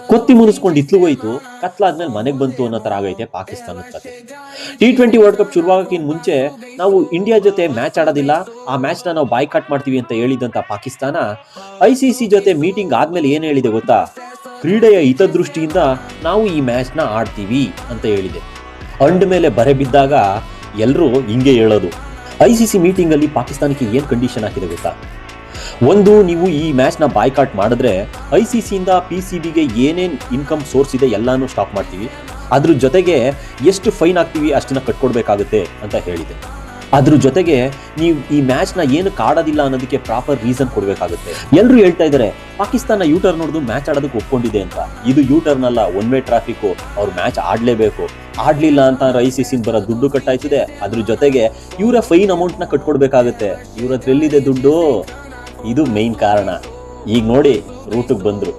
ಕೊತ್ತಿ ಮುನಿಸ್ಕೊಂಡು ಇತ್ಲು ಹೋಯ್ತು, ಕತ್ಲಾದ್ಮೇಲೆ ಮನೆಗೆ ಬಂತು ಅನ್ನೋ ತರ ಆಗೈತೆ ಪಾಕಿಸ್ತಾನದ ಕತೆ. T20 ವರ್ಲ್ಡ್ ಕಪ್ ಶುರುವಾಗಕ್ಕಿಂತ ಮುಂಚೆ ನಾವು ಇಂಡಿಯಾ ಜೊತೆ ಮ್ಯಾಚ್ ಆಡೋದಿಲ್ಲ, ಆ ಮ್ಯಾಚ್ನ ನಾವು ಬಾಯ್ಕಾಟ್ ಮಾಡ್ತೀವಿ ಅಂತ ಹೇಳಿದಂತ ಪಾಕಿಸ್ತಾನ ICC ಜೊತೆ ಮೀಟಿಂಗ್ ಆದ್ಮೇಲೆ ಏನ್ ಹೇಳಿದೆ ಗೊತ್ತಾ? ಕ್ರೀಡೆಯ ಹಿತದೃಷ್ಟಿಯಿಂದ ನಾವು ಈ ಮ್ಯಾಚ್ನ ಆಡ್ತೀವಿ ಅಂತ ಹೇಳಿದೆ. ಅಂಡ್ ಮೇಲೆ ಬರೆ ಬಿದ್ದಾಗ ಎಲ್ಲರೂ ಹಿಂಗೆ ಹೇಳೋದು. ICC ಮೀಟಿಂಗ್ ಅಲ್ಲಿ ಪಾಕಿಸ್ತಾನಕ್ಕೆ ಏನ್ ಕಂಡೀಷನ್ ಹಾಕಿದೆ ಗೊತ್ತಾ? ಒಂದು, ನೀವು ಈ ಮ್ಯಾಚ್ನ ಬಾಯ್ಕಾಟ್ ಮಾಡಿದ್ರೆ ICC ಇಂದ PCBಗೆ ಏನೇನು ಇನ್ಕಮ್ ಸೋರ್ಸ್ ಇದೆ ಎಲ್ಲಾನು ಸ್ಟಾಪ್ ಮಾಡ್ತೀವಿ, ಅದ್ರ ಜೊತೆಗೆ ಎಷ್ಟು ಫೈನ್ ಹಾಕ್ತೀವಿ ಅಷ್ಟನ್ನ ಕಟ್ಕೊಡ್ಬೇಕಾಗುತ್ತೆ ಅಂತ ಹೇಳಿದೆ. ಅದ್ರ ಜೊತೆಗೆ ನೀವು ಈ ಮ್ಯಾಚ್ನ ಏನಕ್ಕೆ ಆಡೋದಿಲ್ಲ ಅನ್ನೋದಕ್ಕೆ ಪ್ರಾಪರ್ ರೀಸನ್ ಕೊಡಬೇಕಾಗುತ್ತೆ. ಎಲ್ಲರೂ ಹೇಳ್ತಾ ಇದ್ದಾರೆ ಪಾಕಿಸ್ತಾನ ಯೂಟರ್ನ್ ನೋಡಿದು ಮ್ಯಾಚ್ ಆಡೋದಕ್ಕೆ ಒಪ್ಕೊಂಡಿದೆ ಅಂತ. ಇದು ಯೂಟರ್ನ್ ಅಲ್ಲ, ಒನ್ ವೇ ಟ್ರಾಫಿಕ್. ಅವ್ರು ಮ್ಯಾಚ್ ಆಡಲೇಬೇಕು. ಆಡಲಿಲ್ಲ ಅಂತ ICC ಬರೋ ದುಡ್ಡು ಕಟ್ಟಾಯ್ತದೆ, ಅದ್ರ ಜೊತೆಗೆ ಇವರ ಫೈನ್ ಅಮೌಂಟ್ನ ಕಟ್ಕೊಡ್ಬೇಕಾಗುತ್ತೆ. ಇವ್ರ ಹತ್ರ ಎಲ್ಲಿದೆ ದುಡ್ಡು? ಇದು ಮೇನ್ ಕಾರಣ. ಈಗ ನೋಡಿ ರೂಟಿಗೆ ಬಂದರು.